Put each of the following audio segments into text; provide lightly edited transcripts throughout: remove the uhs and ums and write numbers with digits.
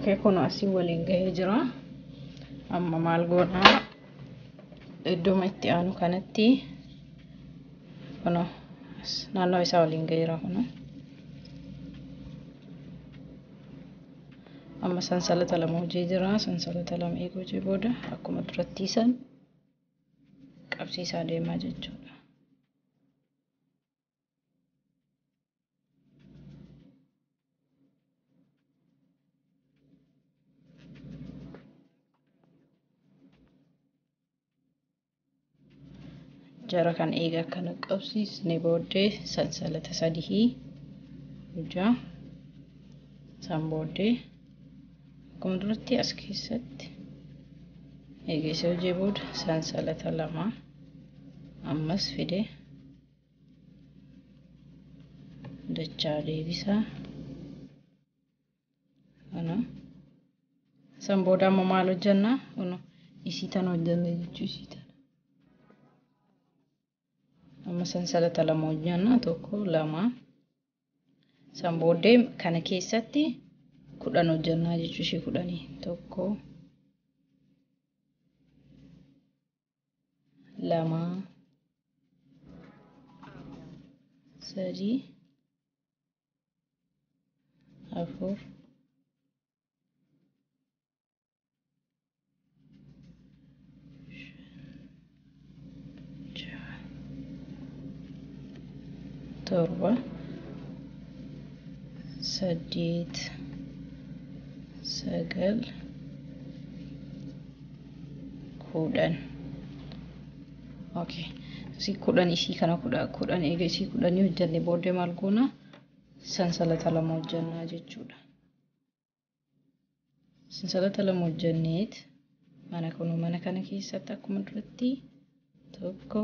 Okay, kun asii waliin gahee jira. Amma maal goonaa iddoo itti aanu kanatti naannoo isaa waliin gaheera kun. Amma sansalata lama hojii jira. Sansalata lama eeguu hojii booda akkuma duratti san qabsiisaa deemaa jechuudha. Jara kan eega kana qabsiisne booddee sansalata sadii hojjaa san booddee akkuma duratti as keessatti eegisee hojii booda sansalata lama ammas fide dachaa deebisaa san booda amma maal hojjannaa isii tan hojjanna jechuu isii tan amma sansalata lama hojjanna tokko lama san booddee kana keessatti 10 hojjannaa jechuu ishee 10 tokko lama sadii afur torba saddeet sagal 10. Okay, si 10 isii kana 10 eega isii 10 hojjanne booddee maal goona sansalata lama hojjannaa jechuudha. Sansalata lama hojjanneet mana kana keessatti akkuma duratti tokko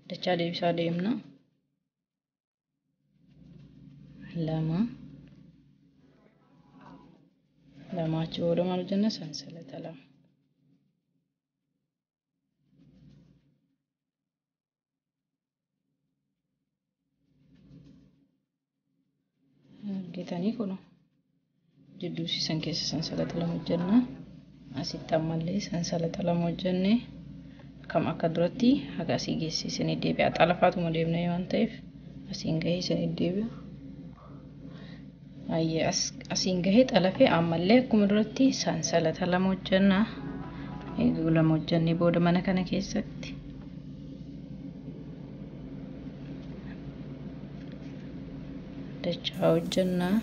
dachaa deebisaa deemna. lama achi booda maal hojjanna sansalata lama. Argitanii kun jidduu siisan keessa sansalata lama hojjanna. Asitti ammallee sansalata lama hojjanne kam akka duratti haga asii geessisanii deebi'a. Xalafaatuma deemna waan ta'eef asiin gaheessanii deebi'a. Asiin gahee xalafee ammallee akkuma duratti sansalata lama hojjanna. Eeguu lama hojjannee booda mana kana keessatti dachaa hojjannaa.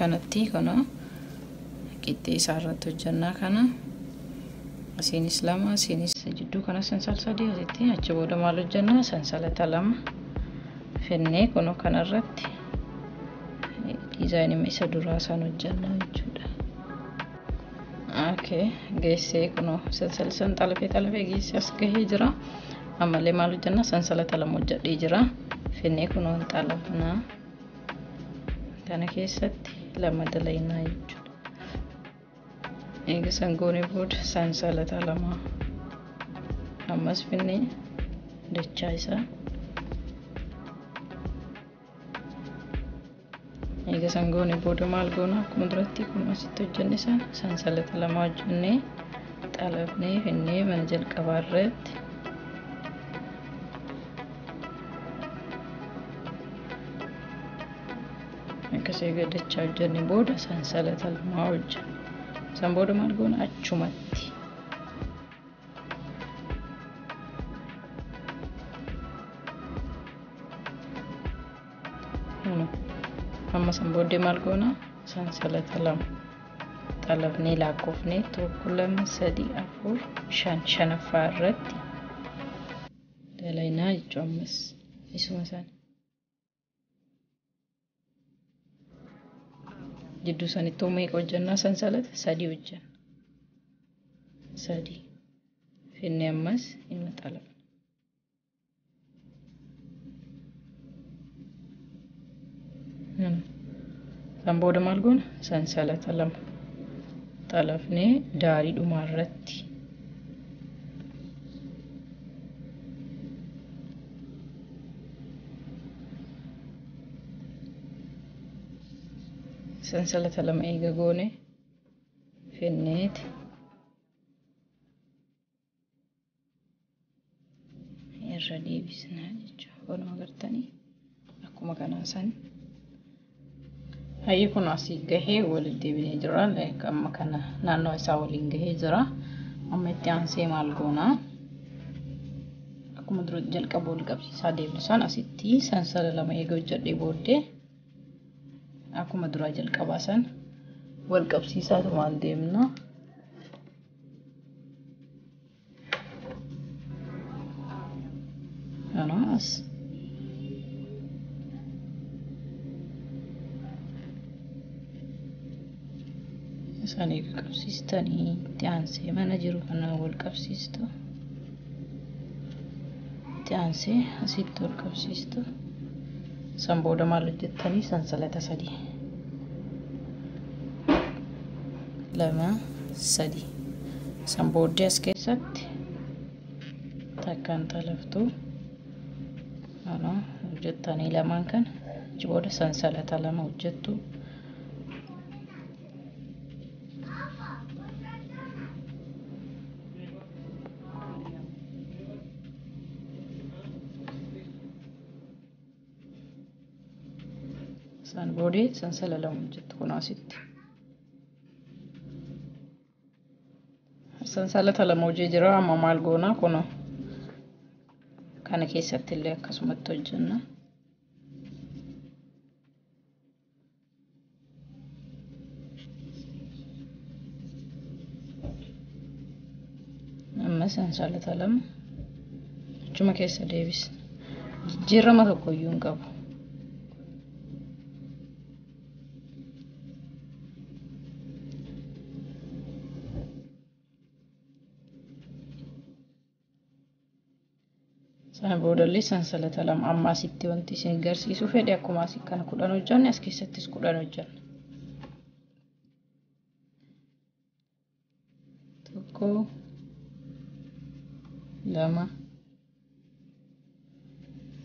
kanatti kana qixxee isaa irratti hojjannaa kana asiinis lama asiinis jidduu kana sansala sadii asitti achi booda maal hojjannaa sansalata lama fennee kuno kanarratti dizaayinii isa duraa san hojjannaa jechuudha. Okay, geessee kuno sansalsan xalafee geessee as gahee jira. Ammallee maal hojjannaa sansalata lama hojjadhee jira. Fennee kuno xalafnaa kana keessatti lama dalaynaa jechuudha. Eega sangoonee booda sansalata lama ammas fennee dachaa isaa eega sangoonee booda maal goona akkuma duratti kun asitti hojjenne sana sansalata lama hojjennee xalafnee fennee mana jalqabaa irratti akkasii gadachaa hojjenne booda sansalata lama hojjenna. San booda maal goona achumatti amma san booda maal goona sansalata lama xalafnee lakkoofnee tokko lama sadii afur shan shanaffaa irratti dalaynaa jechuudha. Ammas isuma sana jidduu sanitti meeqa hojjannaa sansalata sadii hojjanna. Sadii fennee ammas inni xalafna. San booda maal goona sansalata lama xalafnee daarii dhumaa irratti sansalata lama eega goone fenneeti irra deebisnaa jechuudha. Kun agartanii akkuma kanaa san hayyi kun asii gahee walitti deebinee jira. Amma kana naannoo isaa waliin gahee jira. Amma itti aansee maal goonaa akkuma dura jalqaba wal qabsiisaa deebisaan asitti sansala lama eega hojjedhee booddee akkuma dura jalqabaa san wal qabsiisaa maal deemna kanaas isaan eega qabsiistanii itti aansee mana jiru kana wal qabsiistu itti aansee asitti wal qabsiistu. San booda maal hojjettanii sansalata sadii lama sadii san booddee as keessatti takkaan xalaftuu hojjettanii lamaan kan achi booda sansalata lama hojjettu. San booda sansala lama hojjettu kun asitti sansalata lama hojjee jira. Amma maal goonaa kun kana keessatti illee akkasumatti hojjenna. Amma sansalata lama achuma keessa deebisna. Jijjiirama tokko iyyuu hin qabu. San booda illee sansalata lama amma asitti wanti isin agarsiisuu fedhe akkuma asii kana 10 hojjanne as keessattis 10 hojjanna. Tokko lama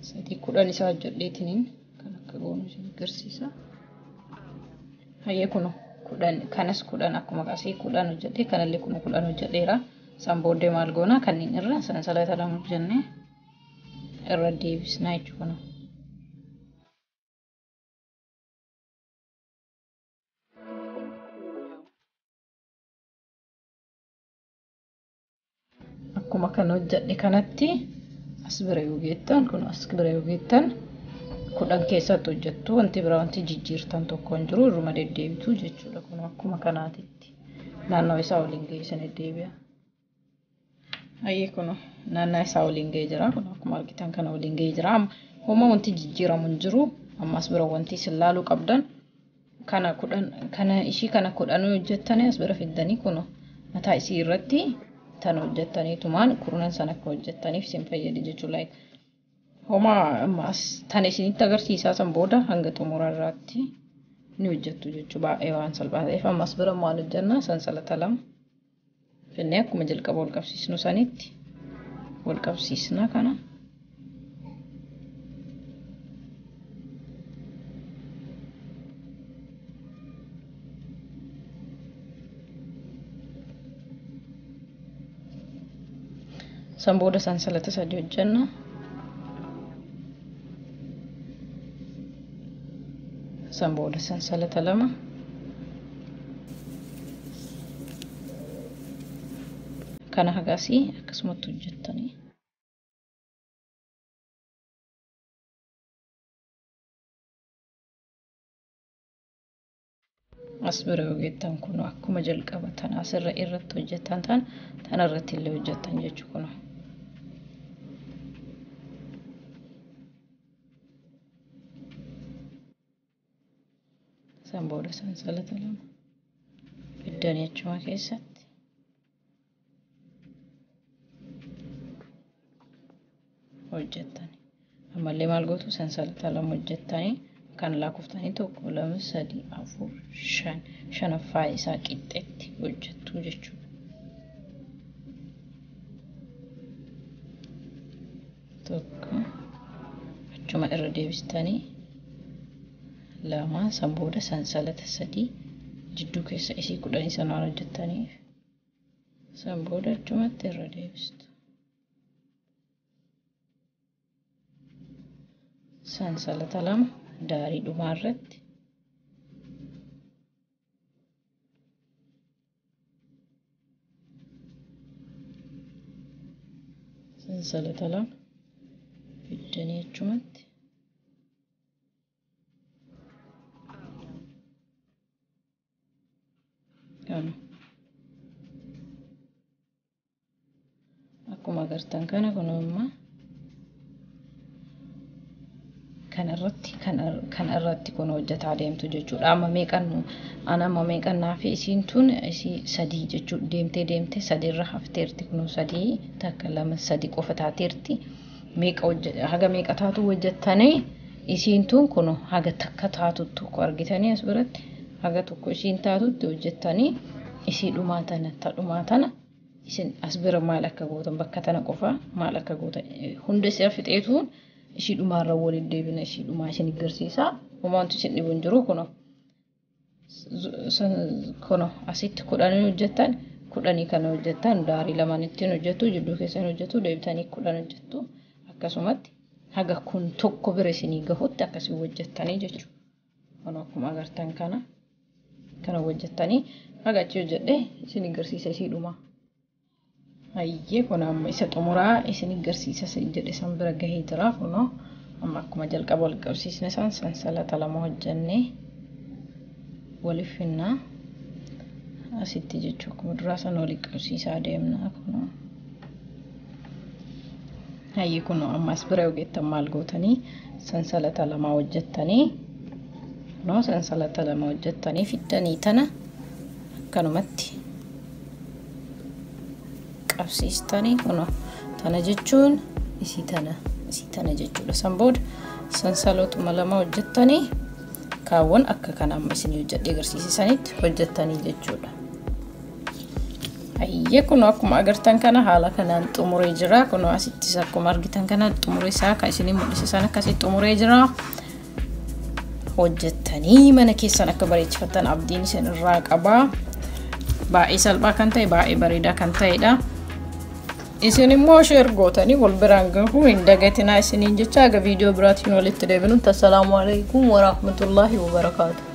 sadii 10 isaa hojjedheetiniin kan akka goonu isin agarsiisa. Hayyee kuno 10 kanas 10 akkuma asii 10 hojjedhee kanallee kuno 10 hojjedheera. San booda maal goona kanneen irra sansalata lama hojjannee irra deebisnaa jechuudha. Akkuma kan hojjedhe kanatti as bira yoo geettan kun as bira yoo geettan kudhan keessatti hojjettu wanti biraa wanti jijjiirtan tokko hin jiru irruma deddeebitu jechuudha kun akkuma kanaatitti naannoo isaa waliin geessan deddeebi'a. Ayyee kun naannoo isaa waliin ga'ee jira kun akkuma argitan kana waliin ga'ee jira amma wanti jijjiiramu hin jiru ammas bira wanti isin laaluu qabdan kana ishii kana kudhan hojjettanii as bira fiddanii kun mataa isii irratti tan hojjettaniitumaan kurnan sana akka hojjettaniif isin fayyada jechuudha. Ammas tan isinitti agarsiisaa san booda hanga xumura irratti ni hojjettu jechuudha baay'ee waan salphaa ta'eef ammas bira maal hojjenna sansalata lama finnee akkuma jalqaba wal qabsiisnu sanitti wal qabsiisna kana. San booda sansalata sadii hojjenna. San booda sansalata lama. Kana hagasii akkasumatti hojjettanii. As bira hojjettan kun akkuma jalqaba tan asirra irratti hojjettan tan irratti illee hojjettan jechuudha kun. San booda sansalata lama fiddanii achuma keessatti hojjettanii ammallee maal gootu sansalata lama hojjettanii kan lakkoftanii 1 2 3 4 5 shanaffaa isaa qixxeetti hojjettu jechuudha. Tokko achuma irra deebistanii lama san booda sansalata sadii jidduu keessa isii 10 sanaan hojjettaniif san booda achumatti irra deebistu. Sansalata lama daarii dhumaa irratti sansalata lama fiddanii achumatti akkuma agartan kana kun amma kan irratti kun hojjetaa deemtu jechuudha. Amma meeqannaa fi isiin tun isii sadii jechuudha. Deemtee sadii irra hafteerti kun sadii takka lama sadii qofa taateerti. Haga meeqa taatu hojjettanii isiin tun kun haga takka taatu tokko argitanii as biratti haga tokko isiin taatutti hojjettanii isii dhumaa tana isin as bira maal akka gootan bakka tana qofa maal akka gootan hunda isaa fixeetuun ishii dhumaarra waliin deebina ishii dhumaa isin agarsiisa. Homaantu isin dhibun jiru kuno asitti 10 hojjettan 10 kana hojjettan daarii lamaan ittiin hojjettu jidduu keessan hojjettu deebitanii 10 hojjettu akkasumatti haga kun tokko bira isinii gahutti akkasii hojjettanii jechuudha. Kun akkuma agartan kana hojjettanii haga achi hojjedhe isin agarsiisa ishii dhumaa. Ayyee kun amma isa xumuraa isin agarsiisa jedhe san bira gahee jira kuno amma akkuma jalqaba wal qabsiisne sansalata lama hojjennee waliif finnaa asitti jechuudha akkuma duraa san wal qabsiisaa deemna kuno. Ayyee kuno amma as bira hojjettan maal gootanii sansalata lama hojjettanii sansalata lama hojjettanii fiddanii tana akkanumatti qabsiistanii kuno tana jechuun isii tana jechuudha. San booda sansalotuma lama hojjettanii kaawwan akka kana amma isin hojjedhee agarsiisanitti hojjettanii jechuudha. Ayyee kuno akkuma agartan kana haala kanaan xumuree jira. Kuno asittis akkuma argitan kana xumuree isaa kan isin mul'isisan akkasii xumuree jira. Hojjettanii mana keessan akka bareechifatan abdiin isin irraa qaba. Baay'ee salphaa kan ta'e baay'ee bareedaa kan ta'edha. Isin immoo share gootanii wal biraan gahuu hin dagatinaa isiniin jecha aga viidiyoo biraatiin walitti deebinutti. Assalaamu alaykum wa rahmatullahi wa barakaatuh.